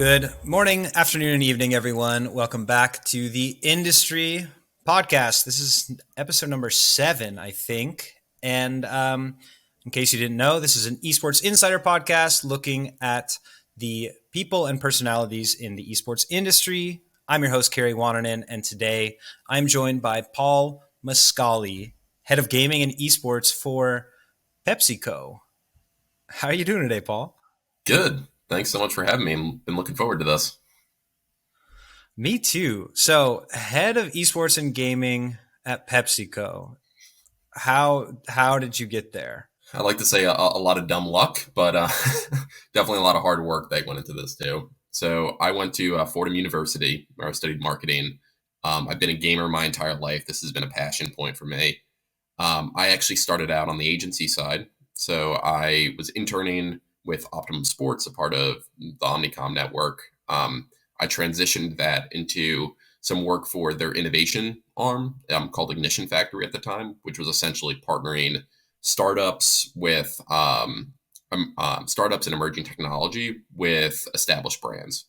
Good morning, afternoon, and evening, everyone. Welcome back to the Industry Podcast. This is episode number 7, I think. And in case you didn't know, this is an esports insider podcast looking at the people and personalities in the esports industry. I'm your host, Kerry Wananen, and today I'm joined by Paul Mascali, head of gaming and esports for PepsiCo. How are you doing today, Paul? Good. Thanks so much for having me. I've been looking forward to this. Me too. So, head of esports and gaming at PepsiCo. How did you get there? I like to say a lot of dumb luck, but definitely a lot of hard work that went into this too. So I went to Fordham University where I studied marketing. I've been a gamer my entire life. This has been a passion point for me. I actually started out on the agency side. So I was interning with Optimum Sports, a part of the Omnicom network. I transitioned that into some work for their innovation arm called Ignition Factory at the time, which was essentially partnering startups with startups and emerging technology with established brands.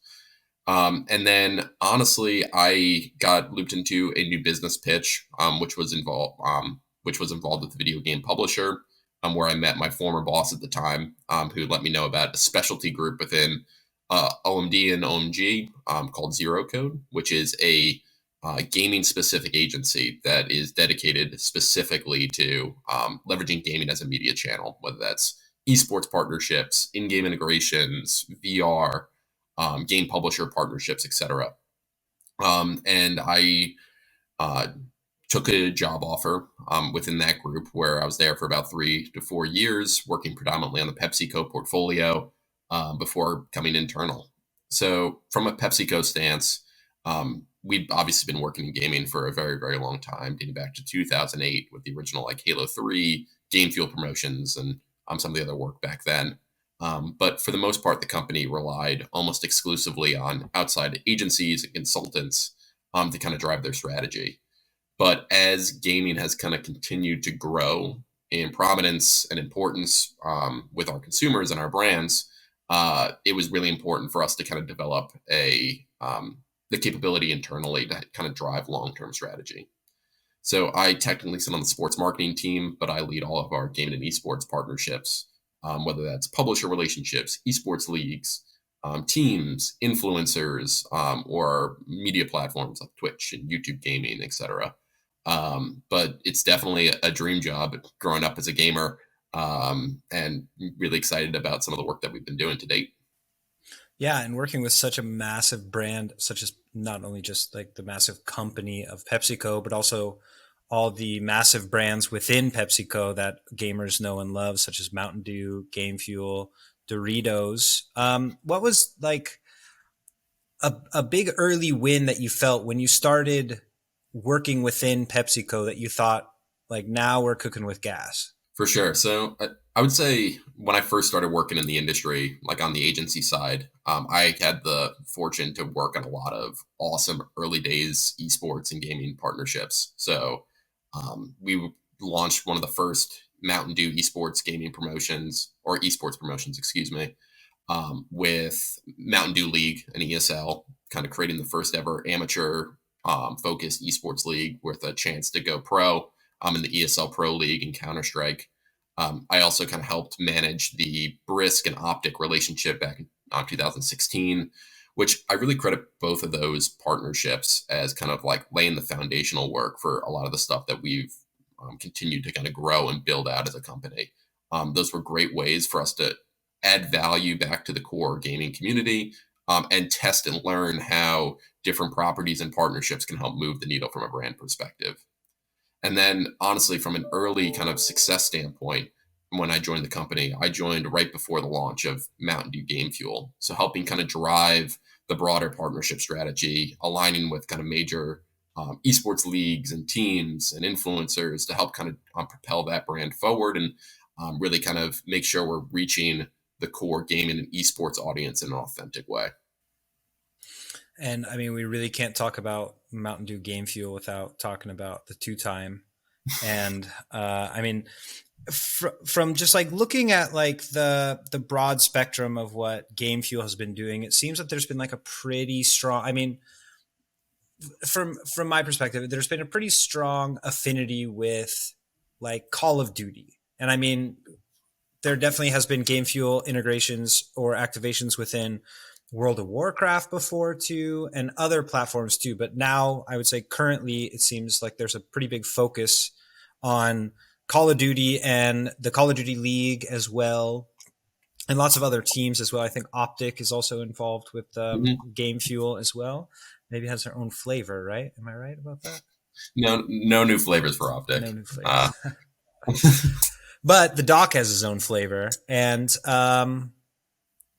And then, honestly, I got looped into a new business pitch, which was involved with a video game publisher, where I met my former boss at the time, who let me know about a specialty group within OMD and OMG called Zero Code, which is a gaming specific agency that is dedicated specifically to leveraging gaming as a media channel, whether that's esports partnerships, in-game integrations, VR, game publisher partnerships, etc. And I uh, took a job offer within that group where I was there for about 3 to 4 years, working predominantly on the PepsiCo portfolio before coming internal. So from a PepsiCo stance, we'd obviously been working in gaming for a very, very long time, dating back to 2008 with the original like Halo 3, Game Fuel promotions, and some of the other work back then. But for the most part, the company relied almost exclusively on outside agencies and consultants to kind of drive their strategy. But as gaming has kind of continued to grow in prominence and importance with our consumers and our brands, it was really important for us to kind of develop the capability internally to kind of drive long-term strategy. So I technically sit on the sports marketing team, but I lead all of our gaming and esports partnerships, whether that's publisher relationships, esports leagues, teams, influencers, or media platforms like Twitch and YouTube gaming, etc. But it's definitely a dream job growing up as a gamer, and really excited about some of the work that we've been doing to date. Yeah, and working with such a massive brand, such as not only just like the massive company of PepsiCo, but also all the massive brands within PepsiCo that gamers know and love, such as Mountain Dew, Game Fuel, Doritos. What was like a big early win that you felt when you started working within PepsiCo that you thought, like, now we're cooking with gas? For sure. So I would say when I first started working in the industry, like on the agency side, I had the fortune to work on a lot of awesome early days esports and gaming partnerships. So we launched one of the first Mountain Dew esports gaming promotions, or esports promotions, excuse me, with Mountain Dew League and ESL, kind of creating the first ever amateur focused esports league with a chance to go pro in the ESL Pro League and Counter Strike. I also kind of helped manage the Brisk and Optic relationship back in 2016, which I really credit both of those partnerships as kind of like laying the foundational work for a lot of the stuff that we've continued to kind of grow and build out as a company. Those were great ways for us to add value back to the core gaming community, and test and learn how different properties and partnerships can help move the needle from a brand perspective. And then, honestly, from an early kind of success standpoint, when I joined the company, I joined right before the launch of Mountain Dew Game Fuel. So, helping kind of drive the broader partnership strategy, aligning with kind of major esports leagues and teams and influencers to help kind of propel that brand forward and really kind of make sure we're reaching the core gaming and esports audience in an authentic way. And I mean, we really can't talk about Mountain Dew Game Fuel without talking about the two time. And I mean, from just like looking at like the broad spectrum of what Game Fuel has been doing, it seems that there's been like a pretty strong. I mean, from my perspective, there's been a pretty strong affinity with like Call of Duty, and I mean, there definitely has been Game Fuel integrations or activations within World of Warcraft before too, and other platforms too. But now I would say currently it seems like there's a pretty big focus on Call of Duty and the Call of Duty League as well, and lots of other teams as well. I think Optic is also involved with Mhm. Game Fuel as well. Maybe it has their own flavor, right? Am I right about that? No new flavors for No Optic. new flavor. But the doc has his own flavor. And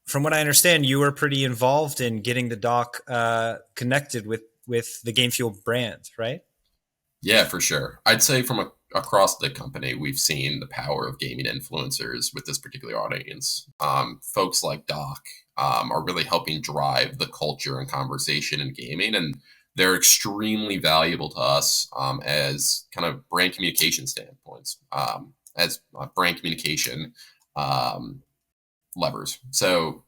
from what I understand, you were pretty involved in getting the doc connected with the Game Fuel brand, right? Yeah, for sure. I'd say across the company, we've seen the power of gaming influencers with this particular audience. Folks like Doc are really helping drive the culture and conversation in gaming, and they're extremely valuable to us as kind of brand communication standpoints, as brand communication um, levers. So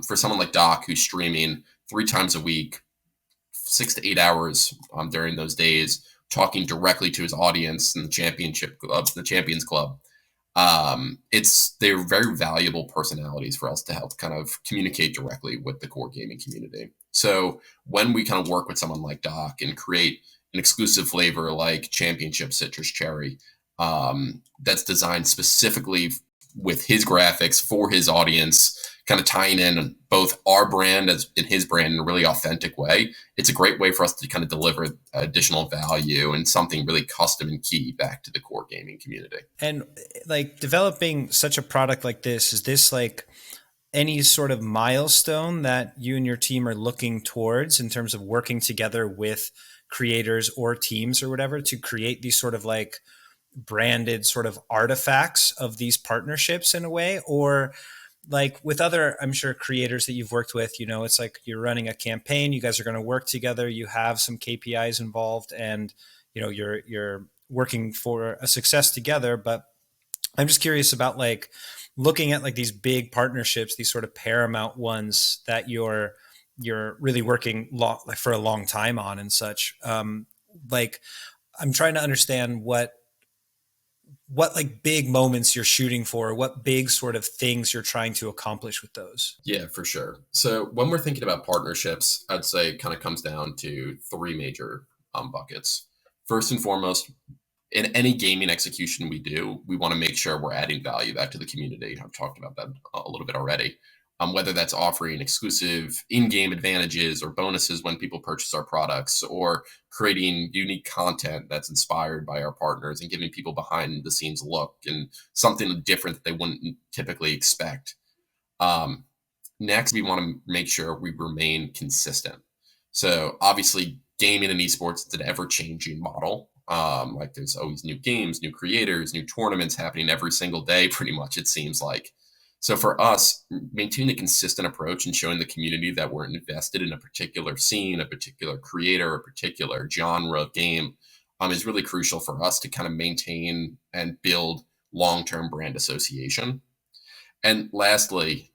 for someone like Doc, who's streaming 3 times a week, 6 to 8 hours during those days, talking directly to his audience in the championship club, the Champions Club. They're very valuable personalities for us to help kind of communicate directly with the core gaming community. So when we kind of work with someone like Doc and create an exclusive flavor like Championship Citrus Cherry, that's designed specifically with his graphics for his audience, kind of tying in both our brand as in his brand in a really authentic way. It's a great way for us to kind of deliver additional value and something really custom and key back to the core gaming community. And like developing such a product like this, is this like any sort of milestone that you and your team are looking towards in terms of working together with creators or teams or whatever to create these sort of like branded sort of artifacts of these partnerships in a way? Or like with other, I'm sure, creators that you've worked with, it's like you're running a campaign, you guys are going to work together, you have some KPIs involved, and you're working for a success together. But I'm just curious about like looking at like these big partnerships, these sort of paramount ones that you're really working like for a long time on and such. Like I'm trying to understand what like big moments you're shooting for, what big sort of things you're trying to accomplish with those. Yeah, for sure. So when we're thinking about partnerships, I'd say it kind of comes down to three major buckets. First and foremost, in any gaming execution we do, we want to make sure we're adding value back to the community. I've talked about that a little bit already. Whether that's offering exclusive in-game advantages or bonuses when people purchase our products, or creating unique content that's inspired by our partners and giving people behind the scenes look and something different that they wouldn't typically expect. Um, Next, we want to make sure we remain consistent. So obviously, gaming and esports is an ever-changing model. Like there's always new games, new creators, new tournaments happening every single day. Pretty much, it seems like. So for us, maintaining a consistent approach and showing the community that we're invested in a particular scene, a particular creator, a particular genre of game, is really crucial for us to kind of maintain and build long-term brand association. And lastly,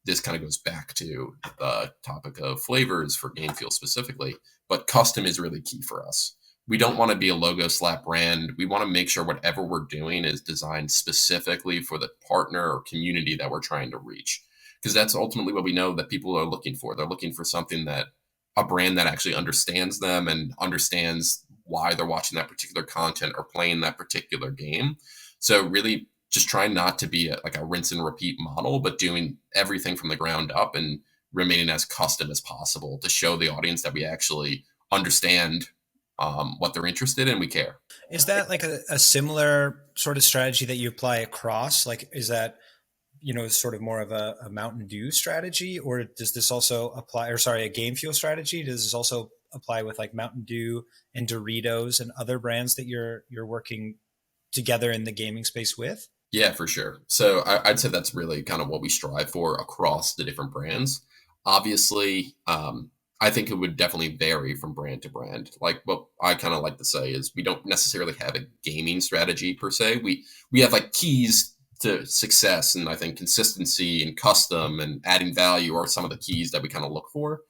this kind of goes back to the topic of flavors for Game Fuel specifically, but custom is really key for us. We don't want to be a logo slap brand. We want to make sure whatever we're doing is designed specifically for the partner or community that we're trying to reach. Because that's ultimately what we know that people are looking for. They're looking for something that a brand that actually understands them and understands why they're watching that particular content or playing that particular game. So really just trying not to be like a rinse and repeat model, but doing everything from the ground up and remaining as custom as possible to show the audience that we actually understand what they're interested in. We care. Is that like a similar sort of strategy that you apply across? Like, is that, sort of more of a Mountain Dew strategy, or does this also apply, or sorry, a Game Fuel strategy? Does this also apply with like Mountain Dew and Doritos and other brands that you're working together in the gaming space with? Yeah, for sure. So I'd say that's really kind of what we strive for across the different brands. Obviously, I think it would definitely vary from brand to brand. Like what I kind of like to say is we don't necessarily have a gaming strategy per se. We have like keys to success, and I think consistency and custom and adding value are some of the keys that we kind of look for.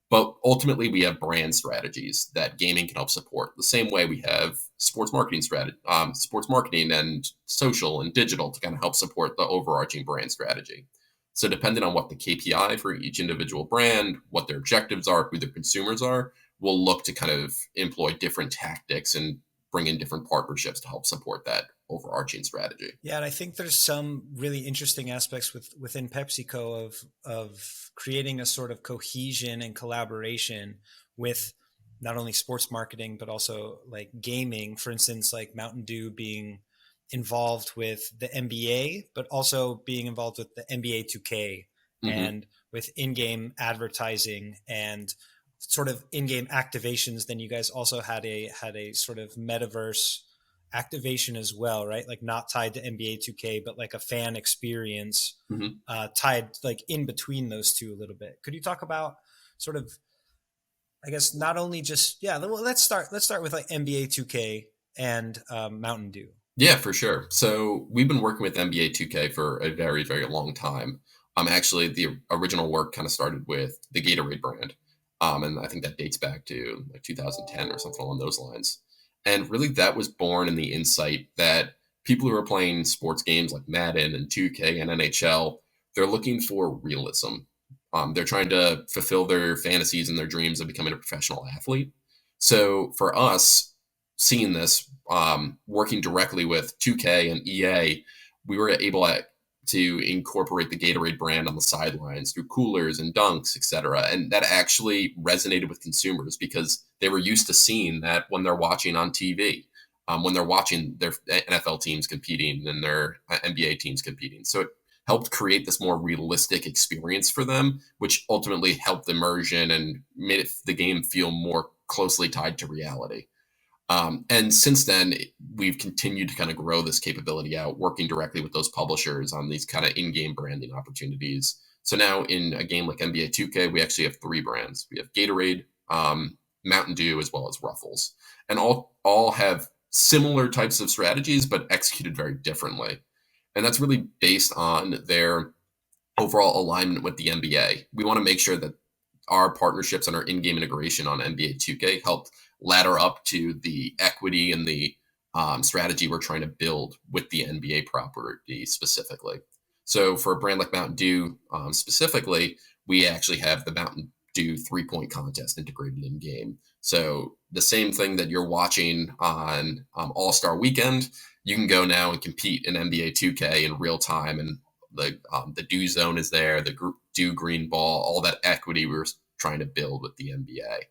But ultimately, we have brand strategies that gaming can help support. The same way we have sports marketing strategy, sports marketing and social and digital to kind of help support the overarching brand strategy. So, depending on what the KPI for each individual brand, what their objectives are, who their consumers are, we'll look to kind of employ different tactics and bring in different partnerships to help support that overarching strategy. Yeah, and I think there's some really interesting aspects within PepsiCo of creating a sort of cohesion and collaboration with not only sports marketing but also like gaming. For instance, like Mountain Dew being involved with the NBA, but also being involved with the NBA 2K Hmm. and with in-game advertising and sort of in-game activations. Then you guys also had a sort of metaverse activation as well, right? Like not tied to NBA 2K, but like a fan experience Hmm. tied like in between those two a little bit. Could you talk about sort of, I guess, not only just yeah? Well, let's start with like NBA 2K and Mountain Dew. Yeah, for sure. So we've been working with NBA 2K for a very, very long time. Actually, the original work kind of started with the Gatorade brand, and I think that dates back to like 2010 or something along those lines. And really, that was born in the insight that people who are playing sports games like Madden and 2K and NHL, they're looking for realism. They're trying to fulfill their fantasies and their dreams of becoming a professional athlete. So for us, seeing this, working directly with 2K and EA, we were able to incorporate the Gatorade brand on the sidelines through coolers and dunks, etc. And that actually resonated with consumers because they were used to seeing that when they're watching on TV, when they're watching their NFL teams competing and their NBA teams competing. So it helped create this more realistic experience for them, which ultimately helped immersion and made the game feel more closely tied to reality. And since then, we've continued to kind of grow this capability out, working directly with those publishers on these kind of in-game branding opportunities. So now in a game like NBA 2K, we actually have three brands. We have Gatorade, Mountain Dew, as well as Ruffles, and all have similar types of strategies, but executed very differently. And that's really based on their overall alignment with the NBA. We want to make sure that our partnerships and our in-game integration on NBA 2K help ladder up to the equity and the strategy we're trying to build with the NBA property specifically. So for a brand like Mountain Dew specifically, we actually have the Mountain Dew 3-point contest integrated in game. So the same thing that you're watching on All-Star Weekend, you can go now and compete in NBA 2K in real time, and the Dew Zone is there, the Dew Green Ball, all that equity we were trying to build with the NBA.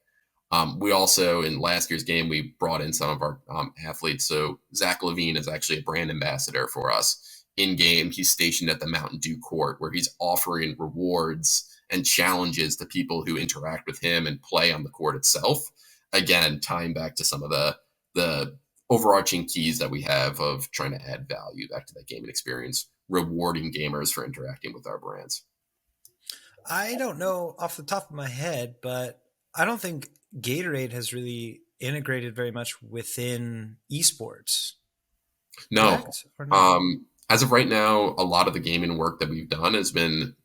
We also, in last year's game, we brought in some of our athletes. So Zach Levine is actually a brand ambassador for us in game. He's stationed at the Mountain Dew court where he's offering rewards and challenges to people who interact with him and play on the court itself. Again, tying back to some of the overarching keys that we have of trying to add value back to that gaming experience, rewarding gamers for interacting with our brands. I don't know off the top of my head, but I don't think Gatorade has really integrated very much within esports. No, Correct or no? as of right now, a lot of the gaming work that we've done has been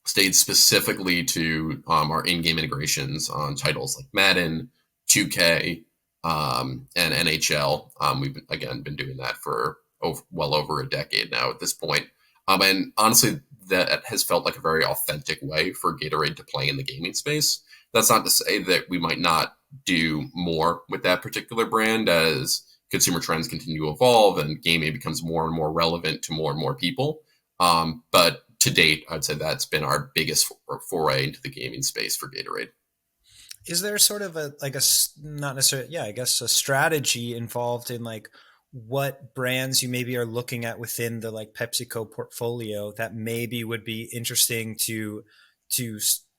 stayed specifically to our in-game integrations on titles like Madden, 2K, and NHL. We've again been doing that for well over a decade now at this point. And honestly, that has felt like a very authentic way for Gatorade to play in the gaming space. That's not to say that we might not do more with that particular brand as consumer trends continue to evolve and gaming becomes more and more relevant to more and more people. But to date, I'd say that's been our biggest foray into the gaming space for Gatorade. Is there sort of a like a not necessarily, yeah, I guess a strategy involved in like what brands you maybe are looking at within the like PepsiCo portfolio that maybe would be interesting to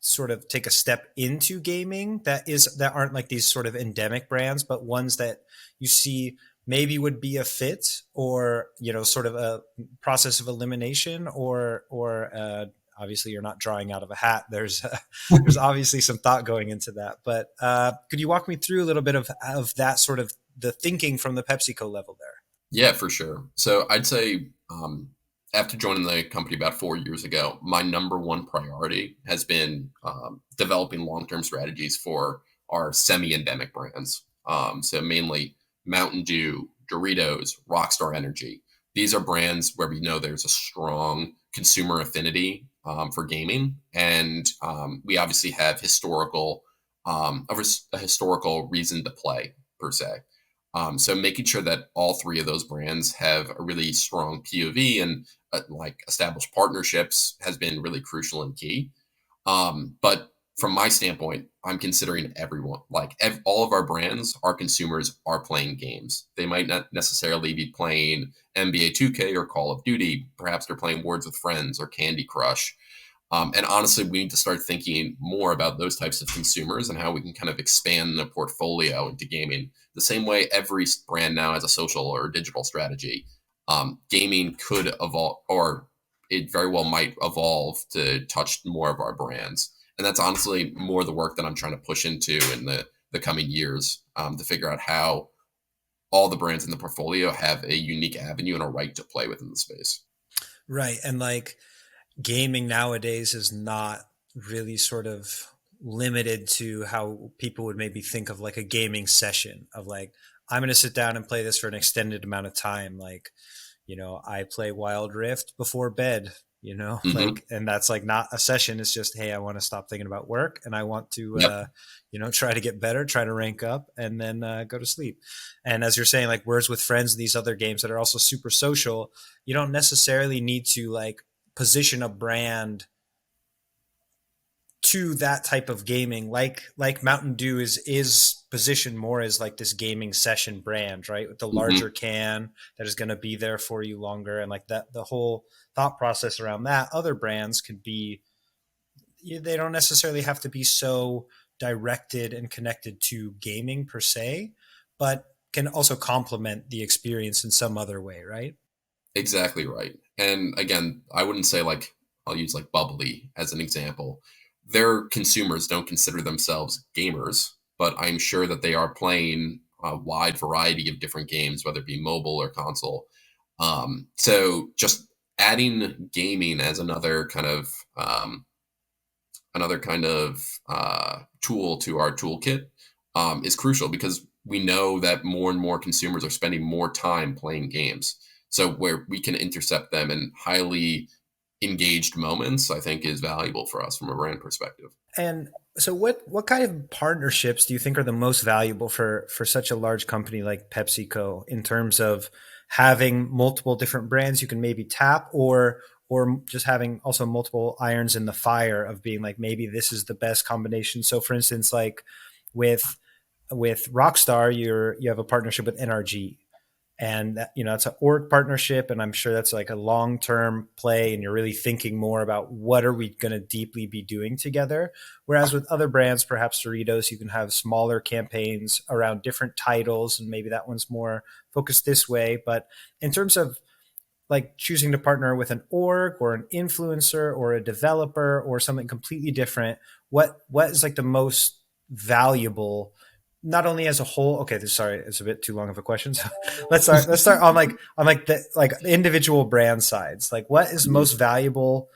sort of take a step into gaming that aren't like these sort of endemic brands, but ones that you see maybe would be a fit, or sort of a process of elimination, or Obviously, you're not drawing out of a hat. There's obviously some thought going into that. But could you walk me through a little bit of that sort of the thinking from the PepsiCo level there? Yeah, for sure. So I'd say after joining the company about 4 years ago, my number one priority has been developing long-term strategies for our semi-endemic brands. So mainly Mountain Dew, Doritos, Rockstar Energy. These are brands where we know there's a strong consumer affinity for gaming, and we obviously have a historical reason to play per se. So making sure that all three of those brands have a really strong POV and like established partnerships has been really crucial and key. But from my standpoint, I'm considering everyone, like all of our brands, our consumers are playing games. They might not necessarily be playing NBA 2K or Call of Duty. Perhaps they're playing Words with Friends or Candy Crush. And honestly, we need to start thinking more about those types of consumers and how we can kind of expand the portfolio into gaming. The same way every brand now has a social or digital strategy. Gaming could evolve, or it very well might evolve to touch more of our brands. And that's honestly more the work that I'm trying to push into in the coming years to figure out how all the brands in the portfolio have a unique avenue and a right to play within the space. Right. And like gaming nowadays is not really sort of limited to how people would maybe think of like a gaming session of like, I'm going to sit down and play this for an extended amount of time. Like, I play Wild Rift before bed, Mm-hmm. like, and that's like not a session. It's just, hey, I want to stop thinking about work and I want to, Yep. try to get better, try to rank up, and then go to sleep. And as you're saying, like Words with Friends, these other games that are also super social, you don't necessarily need to like position a brand to that type of gaming, like Mountain Dew is positioned more as like this gaming session brand, right, with the larger Mm-hmm. can that is going to be there for you longer. And like that, the whole thought process around that, other brands could be, they don't necessarily have to be so directed and connected to gaming per se, but can also complement the experience in some other way, right? Exactly right. And again, I wouldn't say like I'll use like Bubbly as an example. Their consumers don't consider themselves gamers, but I'm sure that they are playing a wide variety of different games, whether it be mobile or console. So just adding gaming as another kind of tool to our toolkit is crucial because we know that more and more consumers are spending more time playing games. So where we can intercept them in highly engaged moments, I think is valuable for us from a brand perspective. And so what kind of partnerships do you think are the most valuable for such a large company like PepsiCo in terms of having multiple different brands you can maybe tap, or just having also multiple irons in the fire of being like, maybe this is the best combination. So for instance, like with Rockstar, you have a partnership with NRG, and that, it's an org partnership, and I'm sure that's like a long-term play, and you're really thinking more about what are we going to deeply be doing together. Whereas with other brands, perhaps Doritos, you can have smaller campaigns around different titles, and maybe that one's more focused this way. But in terms of like choosing to partner with an org or an influencer or a developer or something completely different, what is like the most valuable, not only as a whole? Okay, sorry, it's a bit too long of a question. So let's start on like the individual brand sides. Like, what is most valuable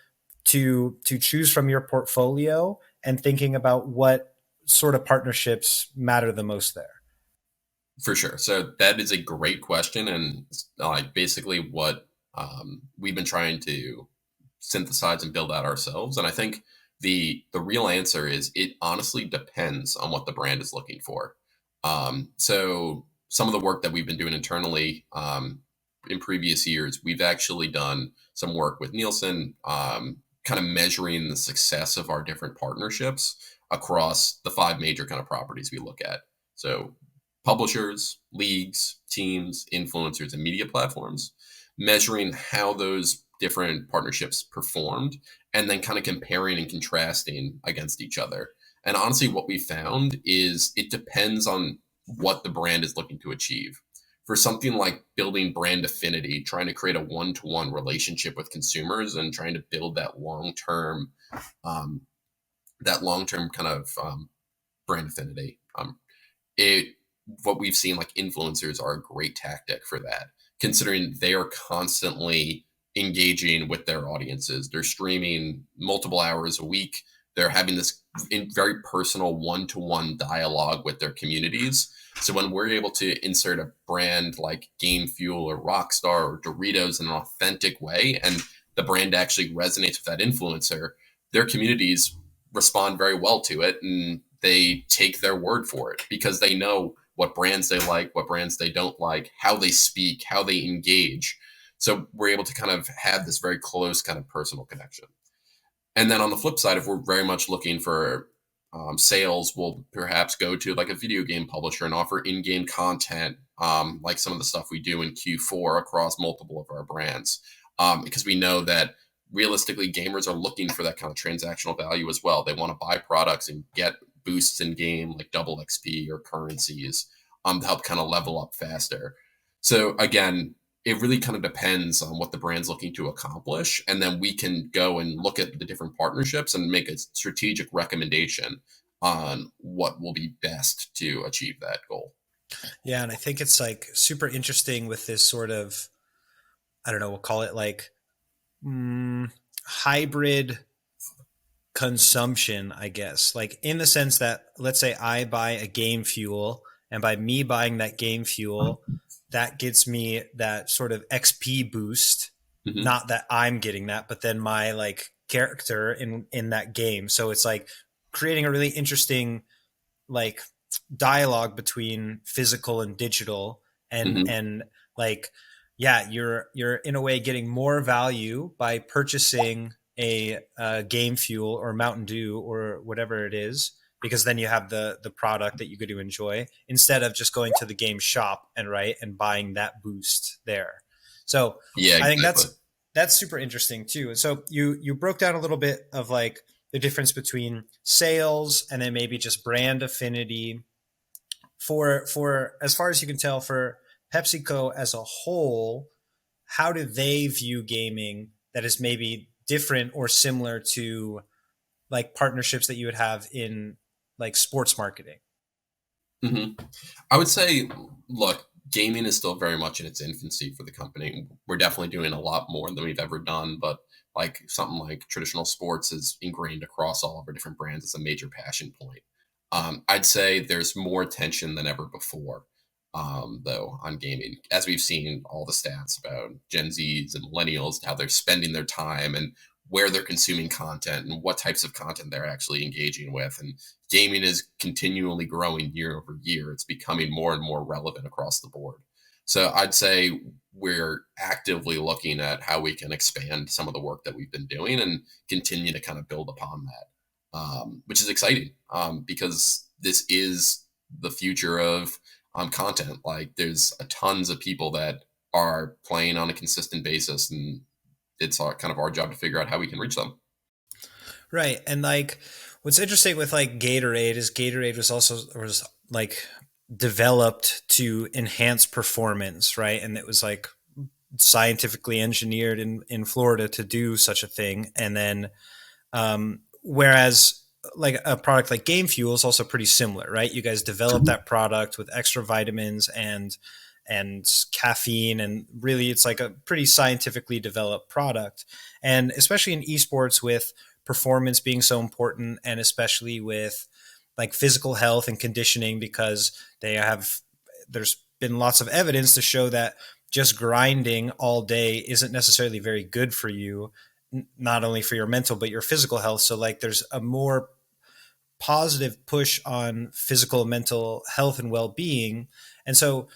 to choose from your portfolio, and thinking about what sort of partnerships matter the most there? For sure. So that is a great question, and like basically what we've been trying to synthesize and build out ourselves. And I think the real answer is it honestly depends on what the brand is looking for. So some of the work that we've been doing internally in previous years, we've actually done some work with Nielsen, kind of measuring the success of our different partnerships across the five major kind of properties we look at. So publishers, leagues, teams, influencers, and media platforms, measuring how those different partnerships performed, and then kind of comparing and contrasting against each other. And honestly, what we found is it depends on what the brand is looking to achieve. for something like building brand affinity, trying to create a one-to-one relationship with consumers and trying to build um, that long-term kind of brand affinity. It what we've seen, like, influencers are a great tactic for that, considering they are constantly engaging with their audiences. They're streaming multiple hours a week. They're having this very personal one-to-one dialogue with their communities. So when we're able to insert a brand like Game Fuel or Rockstar or Doritos in an authentic way, and the brand actually resonates with that influencer, their communities respond very well to it, and they take their word for it because they know what brands they like, what brands they don't like, how they speak, how they engage. So we're able to kind of have this very close kind of personal connection. And then on the flip side, if we're very much looking for sales, we'll perhaps go to like a video game publisher and offer in-game content, like some of the stuff we do in Q4 across multiple of our brands, because we know that realistically gamers are looking for that kind of transactional value as well. They want to buy products and get boosts in game like double XP or currencies, to help kind of level up faster. So again, it really kind of depends on what the brand's looking to accomplish. And then we can go and look at the different partnerships and make a strategic recommendation on what will be best to achieve that goal. Yeah, and I think it's like super interesting with this sort of, I don't know, we'll call it like hybrid consumption, I guess. Like in the sense that, let's say I buy a game fuel, and by me buying that game fuel, that gets me that sort of XP boost. Mm-hmm. Not that I'm getting that, but then my like character in that game. So it's like creating a really interesting like dialogue between physical and digital, Mm-hmm. and like, yeah, you're in a way getting more value by purchasing a game fuel or Mountain Dew or whatever it is, because then you have the product that you get to enjoy instead of just going to the game shop and buying that boost there. So Yeah, I think exactly. that's super interesting too. And so you broke down a little bit of like the difference between sales and then maybe just brand affinity for as far as you can tell for PepsiCo as a whole. How do they view gaming that is maybe different or similar to like partnerships that you would have in like sports marketing? Mm-hmm. I would say, look, gaming is still very much in its infancy for the company. We're definitely doing a lot more than we've ever done, but like something like traditional sports is ingrained across all of our different brands. It's a major passion point. I'd say there's more attention than ever before, though, on gaming, as we've seen all the stats about Gen Zs and millennials, how they're spending their time and where they're consuming content and what types of content they're actually engaging with. And gaming is continually growing year over year. It's becoming more and more relevant across the board. So I'd say we're actively looking at how we can expand some of the work that we've been doing and continue to kind of build upon that, which is exciting, because this is the future of content. Like there's tons of people that are playing on a consistent basis, and it's kind of our job to figure out how we can reach them. Right. And like what's interesting with like Gatorade is Gatorade was like developed to enhance performance, right? And it was like scientifically engineered in Florida to do such a thing. And then whereas like a product like Game Fuel is also pretty similar, right? You guys developed that product with extra vitamins and caffeine, and really it's like a pretty scientifically developed product. And especially in esports with performance being so important, and especially with like physical health and conditioning, because there's been lots of evidence to show that just grinding all day isn't necessarily very good for you, not only for your mental but your physical health. So like there's a more positive push on physical and mental health and well-being. And so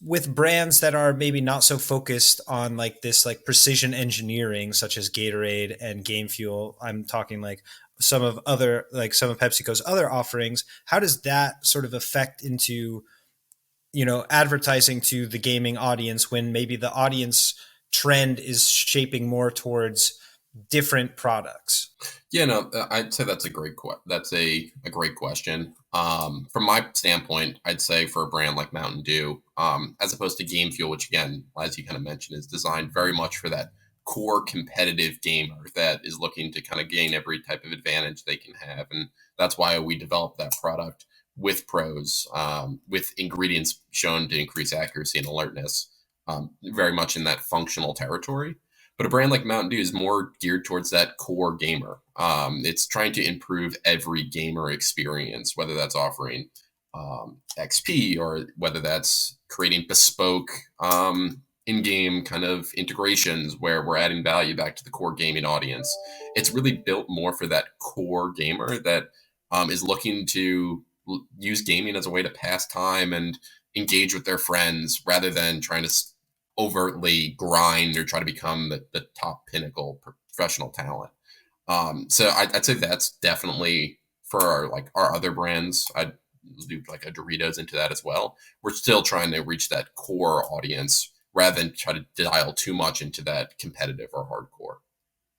with brands that are maybe not so focused on like this like precision engineering such as Gatorade and Game Fuel, I'm talking like some of PepsiCo's other offerings, how does that sort of affect into advertising to the gaming audience when maybe the audience trend is shaping more towards different products? Yeah, no, I'd say that's a that's a great question. From my standpoint, I'd say for a brand like Mountain Dew, as opposed to Game Fuel, which again, as you kind of mentioned, is designed very much for that core competitive gamer that is looking to kind of gain every type of advantage they can have, and that's why we developed that product with pros, with ingredients shown to increase accuracy and alertness, very much in that functional territory. But a brand like Mountain Dew is more geared towards that core gamer. It's trying to improve every gamer experience, whether that's offering XP or whether that's creating bespoke in-game kind of integrations where we're adding value back to the core gaming audience. It's really built more for that core gamer that is looking to use gaming as a way to pass time and engage with their friends rather than trying to overtly grind or try to become the top pinnacle professional talent. So I'd say that's definitely for our other brands. I'd do like a Doritos into that as well. We're still trying to reach that core audience rather than try to dial too much into that competitive or hardcore.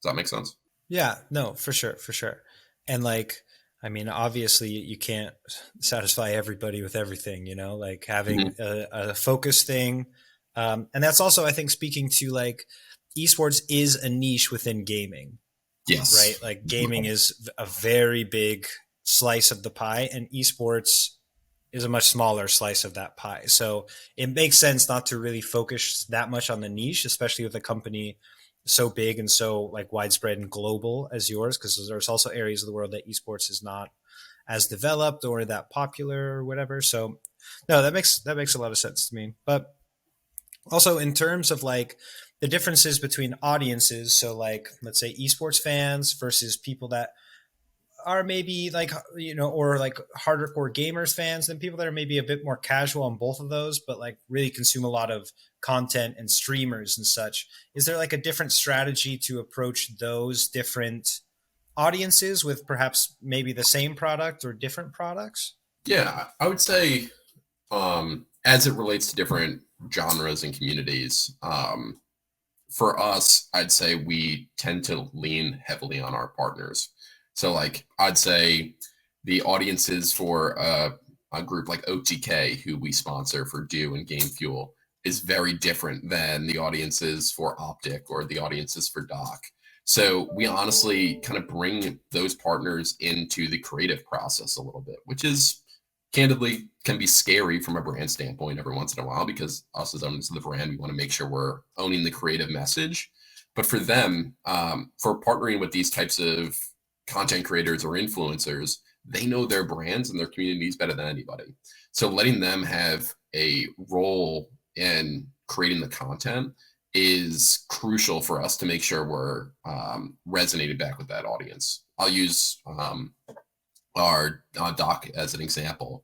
Does that make sense? Yeah, no, for sure, for sure. And like, I mean, obviously you can't satisfy everybody with everything, you know, like having Mm-hmm. a focus thing. And that's also, I think, speaking to like esports is a niche within gaming, right? Yes. Like gaming is a very big slice of the pie, and esports is a much smaller slice of that pie. So it makes sense not to really focus that much on the niche, especially with a company so big and so like widespread and global as yours, because there's also areas of the world that esports is not as developed or that popular or whatever. So no, that makes a lot of sense to me. But also in terms of like the differences between audiences, so like let's say esports fans versus people that are maybe like or like harder core gamers fans, than people that are maybe a bit more casual on both of those but like really consume a lot of content and streamers and such. Is there like a different strategy to approach those different audiences with perhaps maybe the same product or different products? Yeah, I would say as it relates to different genres and communities, for us, I'd say we tend to lean heavily on our partners. So, like, I'd say the audiences for a group like OTK, who we sponsor for Dew and Game Fuel, is very different than the audiences for Optic or the audiences for Doc. So, we honestly kind of bring those partners into the creative process a little bit, which is candidly can be scary from a brand standpoint every once in a while because us as owners of the brand, we want to make sure we're owning the creative message. But for them, for partnering with these types of content creators or influencers, they know their brands and their communities better than anybody. So letting them have a role in creating the content is crucial for us to make sure we're resonating back with that audience. I'll use our doc as an example.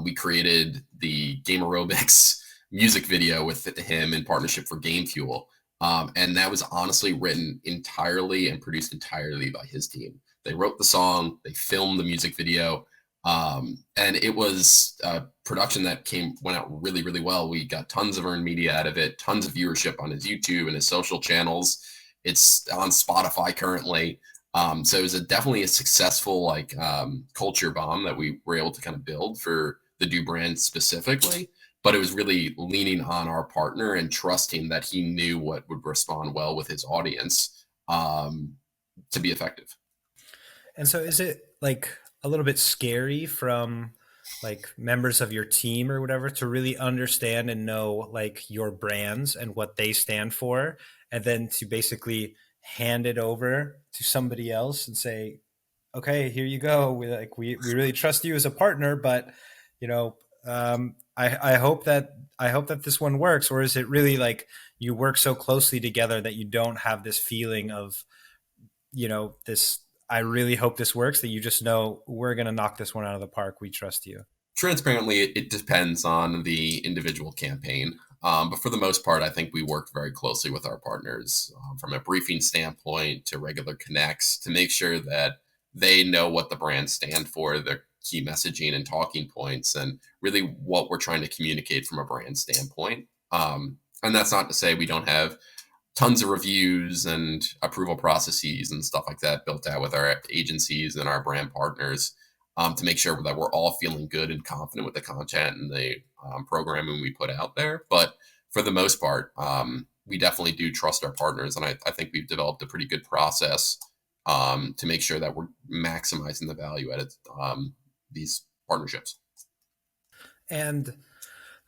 We created the Game Aerobics music video with him in partnership for Game Fuel. And that was honestly written entirely and produced entirely by his team. They wrote the song, they filmed the music video, and it was a production that went out really, really well. We got tons of earned media out of it, tons of viewership on his YouTube and his social channels. It's on Spotify currently. So it was definitely a successful culture bomb that we were able to kind of build for the Dew brand specifically. But it was really leaning on our partner and trusting that he knew what would respond well with his audience to be effective. And so is it like a little bit scary from like members of your team or whatever to really understand and know like your brands and what they stand for, and then to basically hand it over to somebody else and say, okay, here you go. We really trust you as a partner, but you know, I hope that this one works. Or is it really like you work so closely together that you don't have this feeling of, this, I really hope this works, that you just know we're going to knock this one out of the park. We trust you. Transparently, it depends on the individual campaign. But for the most part, I think we work very closely with our partners from a briefing standpoint to regular connects to make sure that they know what the brands stand for, their key messaging and talking points, and really what we're trying to communicate from a brand standpoint. And that's not to say we don't have tons of reviews and approval processes and stuff like that built out with our agencies and our brand partners, to make sure that we're all feeling good and confident with the content and the programming we put out there. But for the most part, we definitely do trust our partners. And I think we've developed a pretty good process to make sure that we're maximizing the value at these partnerships. And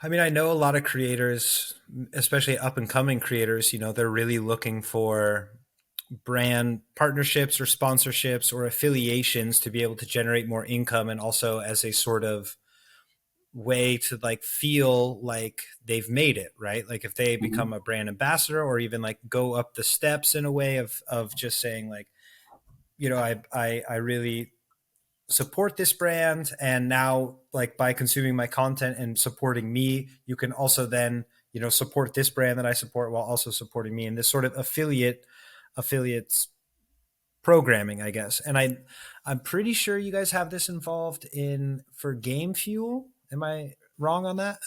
I mean, I know a lot of creators, especially up and coming creators, they're really looking for brand partnerships or sponsorships or affiliations to be able to generate more income, and also as a sort of way to like feel like they've made it, right? Like if they Mm-hmm. become a brand ambassador, or even like go up the steps in a way of just saying like, I really support this brand, and now like by consuming my content and supporting me, you can also then support this brand that I support while also supporting me, and this sort of affiliates programming, I guess. And I'm pretty sure you guys have this involved in for Game Fuel. Am I wrong on that?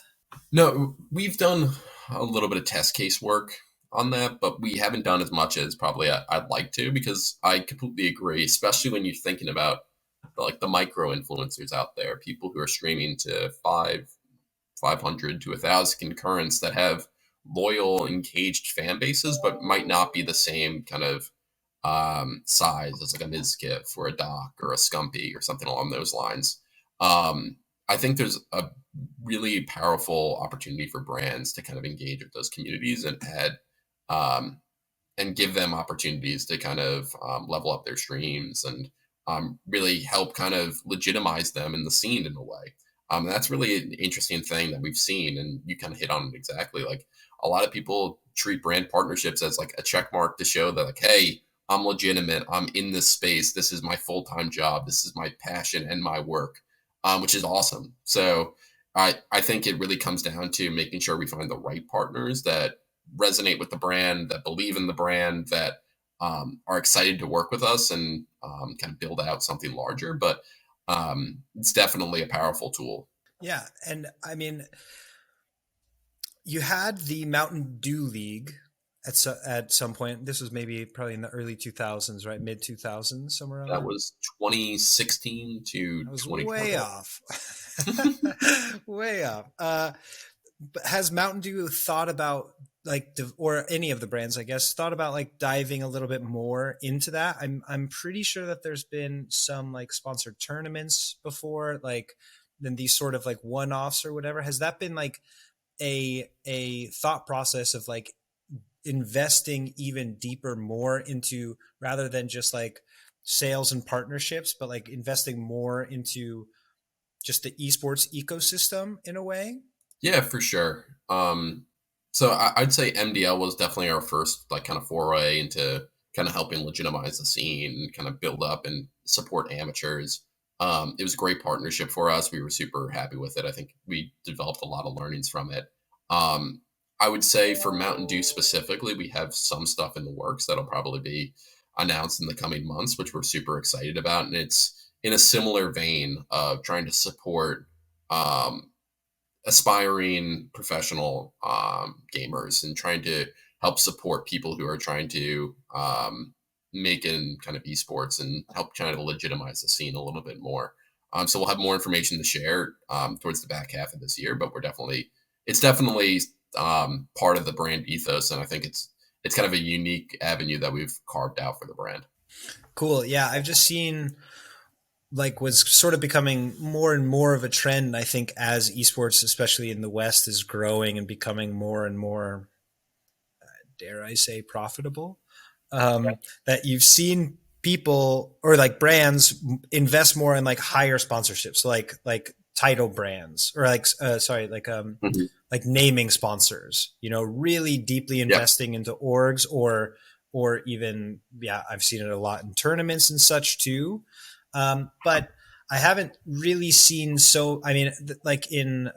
No, we've done a little bit of test case work on that, but we haven't done as much as probably I'd like to, because I completely agree, especially when you're thinking about like the micro influencers out there, people who are streaming to 500 to 1,000 concurrents that have loyal, engaged fan bases, but might not be the same kind of size as like a Mizkif or a Doc or a Scumpy or something along those lines. I think there's a really powerful opportunity for brands to kind of engage with those communities and add um, and give them opportunities to kind of level up their streams and really help kind of legitimize them in the scene in a way. That's really an interesting thing that we've seen, and you kind of hit on it exactly. Like a lot of people treat brand partnerships as like a check mark to show that like, hey, I'm legitimate. I'm in this space. This is my full-time job. This is my passion and my work, which is awesome. So I think it really comes down to making sure we find the right partners that resonate with the brand, that believe in the brand, that are excited to work with us and kind of build out something larger. But it's definitely a powerful tool. Yeah. And I mean, you had the Mountain Dew League at some point. This was maybe probably in the early 2000s, right? Mid 2000s, somewhere around That there. was 2016 to I was 2020. way off. Way off. But has Mountain Dew thought about like or any of the brands, I guess, thought about like diving a little bit more into that? I'm pretty sure that there's been some like sponsored tournaments before, like then these sort of like one-offs or whatever. Has that been like a thought process of like investing even deeper more into, rather than just like sales and partnerships, but like investing more into just the esports ecosystem in a way? Yeah, for sure. So I'd say MDL was definitely our first like kind of foray into kind of helping legitimize the scene and kind of build up and support amateurs. It was a great partnership for us. We were super happy with it. I think we developed a lot of learnings from it. Um, I would say for Mountain Dew specifically, we have some stuff in the works that'll probably be announced in the coming months, which we're super excited about. And it's in a similar vein of trying to support um, aspiring professional gamers and trying to help support people who are trying to make in kind of esports and help kind of legitimize the scene a little bit more. So we'll have more information to share towards the back half of this year, but it's definitely part of the brand ethos, and I think it's kind of a unique avenue that we've carved out for the brand. Cool. Yeah, I've just seen like was sort of becoming more and more of a trend, I think, as esports, especially in the West, is growing and becoming more and more, dare I say, profitable. That you've seen people or like brands invest more in like higher sponsorships, like title brands, or like sorry, Mhm. like naming sponsors. Really deeply Yep. investing into orgs, or even, yeah, I've seen it a lot in tournaments and such too. But I haven't really seen, so I mean, like in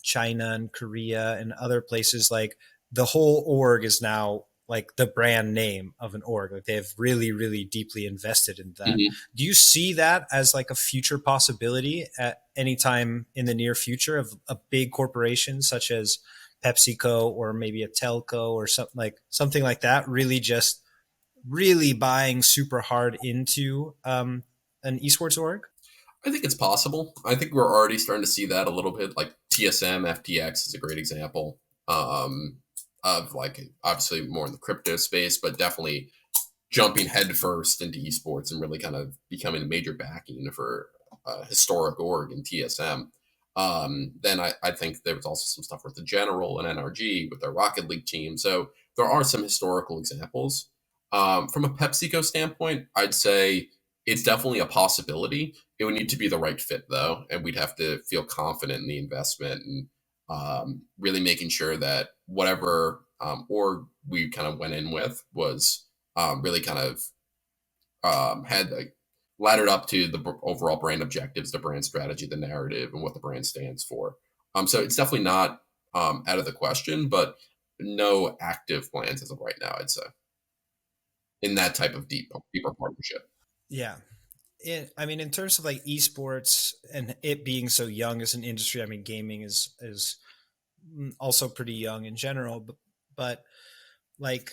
China and Korea and other places, like the whole org is now like the brand name of an org. Like they have really, really deeply invested in that. Mhm. Do you see that as like a future possibility at any time in the near future of a big corporation such as PepsiCo or maybe a telco or something like that, really just really buying super hard into an esports org? I think it's possible. I think we're already starting to see that a little bit. Like TSM, FTX is a great example um, of like obviously more in the crypto space, but definitely jumping headfirst into esports and really kind of becoming a major backing for historic org in TSM. Then I think there was also some stuff with the General and NRG with their Rocket League team. So there are some historical examples. From a PepsiCo standpoint, I'd say it's definitely a possibility. It would need to be the right fit, though, and we'd have to feel confident in the investment and really making sure that whatever org we kind of went in with was really kind of had like laddered up to the overall brand objectives, the brand strategy, the narrative, and what the brand stands for. So it's definitely not out of the question, but no active plans as of right now, I'd say, in that type of deeper partnership. Yeah. I mean, in terms of like esports and it being so young as an industry, I mean, gaming is also pretty young in general, but like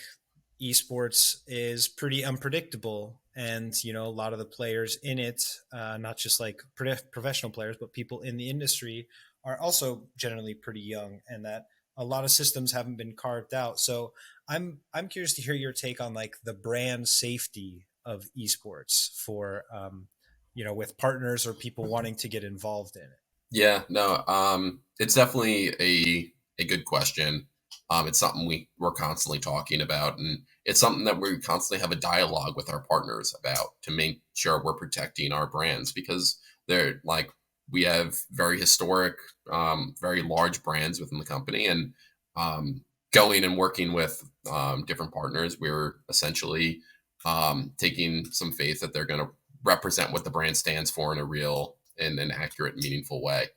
esports is pretty unpredictable, and a lot of the players in it, not just like professional players, but people in the industry are also generally pretty young, and that a lot of systems haven't been carved out. So I'm curious to hear your take on like the brand safety of esports for with partners or people wanting to get involved in it. Yeah, no, it's definitely a good question. It's something we're constantly talking about, and it's something that we constantly have a dialogue with our partners about to make sure we're protecting our brands because they're like we have very historic, very large brands within the company, and going and working with different partners, we're essentially taking some faith that they're going to represent what the brand stands for in a real in an accurate, meaningful way.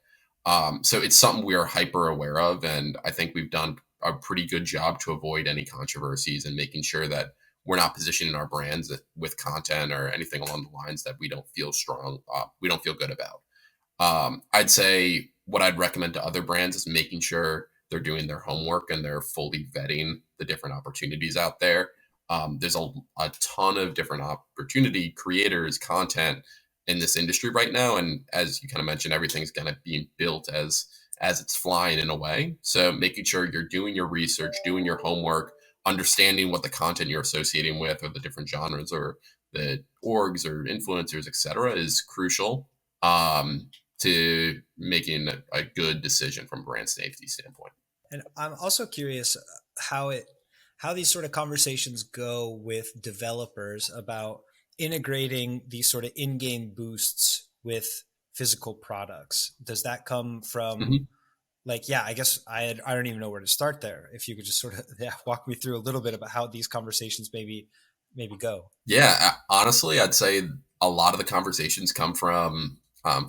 So it's something we are hyper aware of, and I think we've done a pretty good job to avoid any controversies and making sure that we're not positioning our brands with content or anything along the lines that we don't feel strong, we don't feel good about. I'd say what I'd recommend to other brands is making sure they're doing their homework and they're fully vetting the different opportunities out there. There's a ton of different opportunity creators, content in this industry right now, and as you kind of mentioned, everything's kind of being built as it's flying in a way. So making sure you're doing your research, doing your homework, understanding what the content you're associating with, or the different genres, or the orgs or influencers, etc., is crucial to making a good decision from a brand safety standpoint. And I'm also curious how these sort of conversations go with developers about integrating these sort of in-game boosts with physical products. Does that come from Mm-hmm. like, yeah, I guess I don't even know where to start there. If you could just sort of walk me through a little bit about how these conversations maybe go. Yeah, honestly, I'd say a lot of the conversations come from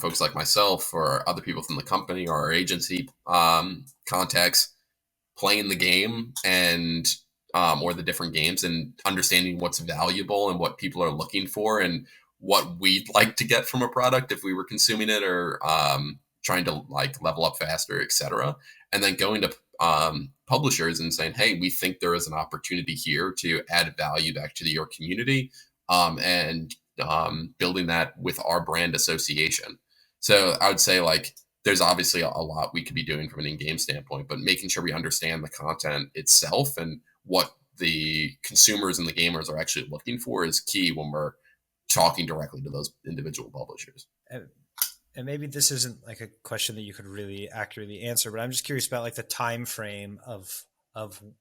folks like myself or other people from the company or our agency contacts playing the game and or the different games and understanding what's valuable and what people are looking for and what we'd like to get from a product if we were consuming it or trying to like level up faster, etc. And then going to publishers and saying, hey, we think there is an opportunity here to add value back to your community and building that with our brand association. So I would say like there's obviously a lot we could be doing from an in-game standpoint, but making sure we understand the content itself and what the consumers and the gamers are actually looking for is key when we're talking directly to those individual publishers. And maybe this isn't like a question that you could really accurately answer, but I'm just curious about like the time frame of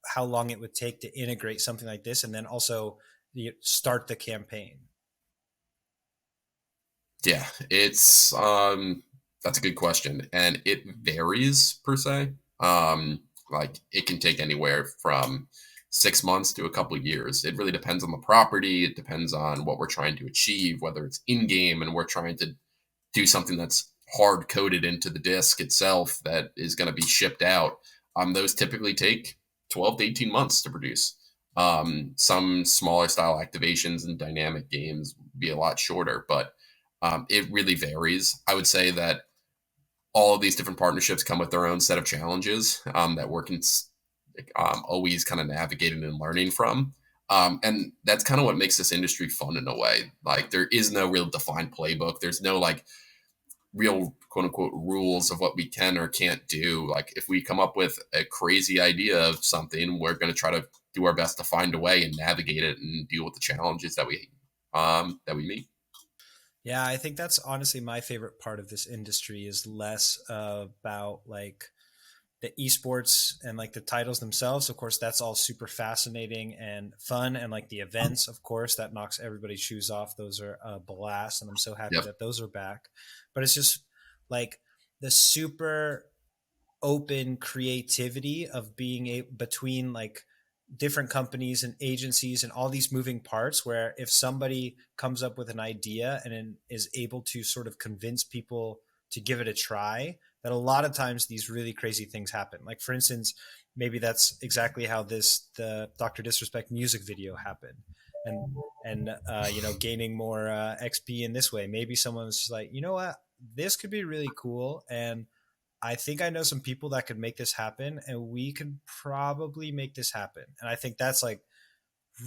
how long it would take to integrate something like this, and then also start the campaign. Yeah, it's that's a good question, and it varies per se. Like it can take anywhere from 6 months to a couple of years. It really depends on the property. It depends on what we're trying to achieve, whether it's in game and we're trying to do something that's hard coded into the disk itself that is going to be shipped out. Those typically take 12 to 18 months to produce. Some smaller style activations and dynamic games be a lot shorter, but it really varies. I would say that all of these different partnerships come with their own set of challenges that we're always kind of navigating and learning from. And that's kind of what makes this industry fun in a way. Like there is no real defined playbook. There's no like real quote unquote rules of what we can or can't do. Like if we come up with a crazy idea of something, we're going to try to do our best to find a way and navigate it and deal with the challenges that we meet. Yeah, I think that's honestly my favorite part of this industry is less about like the esports and like the titles themselves. Of course, that's all super fascinating and fun. And like the events, of course, that knocks everybody's shoes off. Those are a blast. And I'm so happy Yep. that those are back. But it's just like the super open creativity of being between like different companies and agencies and all these moving parts where if somebody comes up with an idea and is able to sort of convince people to give it a try, that a lot of times these really crazy things happen. Like for instance, maybe that's exactly how the Dr. Disrespect music video happened. And gaining more XP in this way. Maybe someone was just like, you know what, this could be really cool, and I think I know some people that could make this happen, and we could probably make this happen. And I think that's like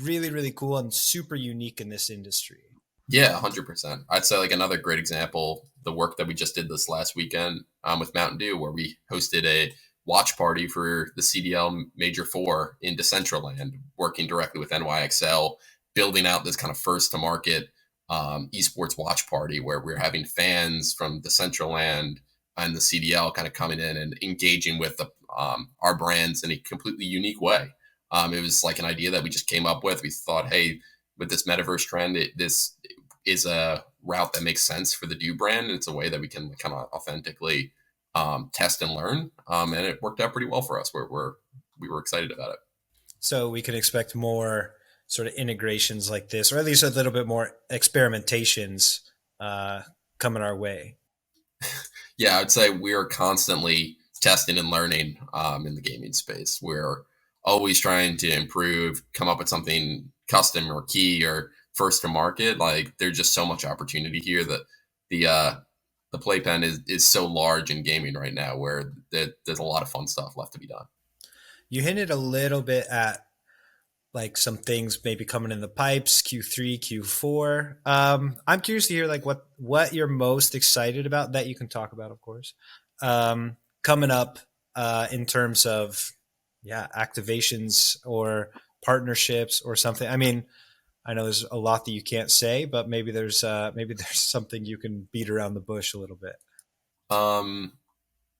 really, really cool and super unique in this industry. Yeah, 100%. I'd say like another great example, the work that we just did this last weekend with Mountain Dew, where we hosted a watch party for the CDL Major 4 in Decentraland, working directly with NYXL, building out this kind of first to market esports watch party where we're having fans from Decentraland and the CDL kind of coming in and engaging with our brands in a completely unique way. It was like an idea that we just came up with. We thought, hey, with this metaverse trend, this is a route that makes sense for the Dew brand. It's a way that we can kind of authentically test and learn. And it worked out pretty well for us. We were excited about it. So we can expect more sort of integrations like this, or at least a little bit more experimentations coming our way. Yeah, I would say we are constantly testing and learning in the gaming space. We're always trying to improve, come up with something custom or key or first to market. Like there's just so much opportunity here that the playpen is so large in gaming right now where there's a lot of fun stuff left to be done. You hinted a little bit at like some things maybe coming in the pipes, Q3, Q4. I'm curious to hear like what you're most excited about that you can talk about, of course, coming up in terms of activations or partnerships or something. I mean, I know there's a lot that you can't say, but maybe there's something you can beat around the bush a little bit.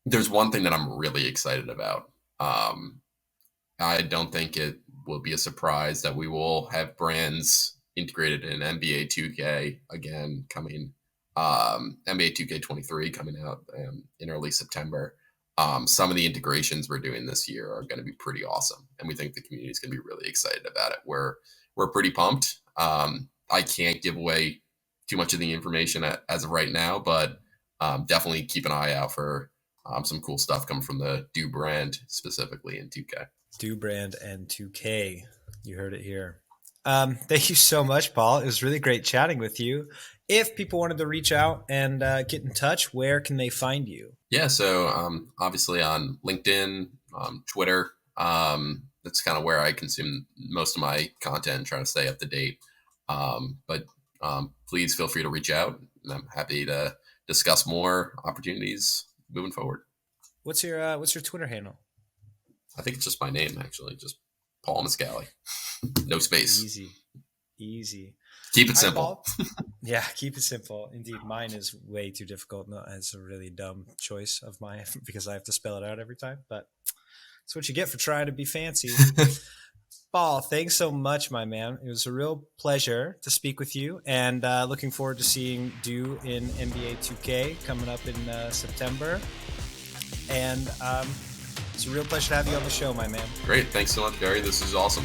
There's one thing that I'm really excited about. I don't think it will be a surprise that we will have brands integrated in NBA 2K again coming, NBA 2K 23 coming out in early September. Some of the integrations we're doing this year are going to be pretty awesome, and we think the community is going to be really excited about it. We're pretty pumped. I can't give away too much of the information as of right now, but definitely keep an eye out for some cool stuff coming from the Dew brand, specifically in 2K. Dew brand and 2K. You heard it here. Thank you so much, Paul. It was really great chatting with you. If people wanted to reach out and get in touch, where can they find you? Yeah, so obviously on LinkedIn, Twitter, that's kind of where I consume most of my content and try to stay up to date. But please feel free to reach out, and I'm happy to discuss more opportunities moving forward. What's your Twitter handle? I think it's just my name, actually, just Paul Mascali. No space. Easy. Keep it simple. Yeah, keep it simple. Indeed, mine is way too difficult. No, it's a really dumb choice of mine because I have to spell it out every time. But that's what you get for trying to be fancy. Paul, thanks so much, my man. It was a real pleasure to speak with you, and looking forward to seeing Dew in NBA 2K coming up in September. And it's a real pleasure to have you on the show, my man. Great. Thanks so much, Gary. This is awesome.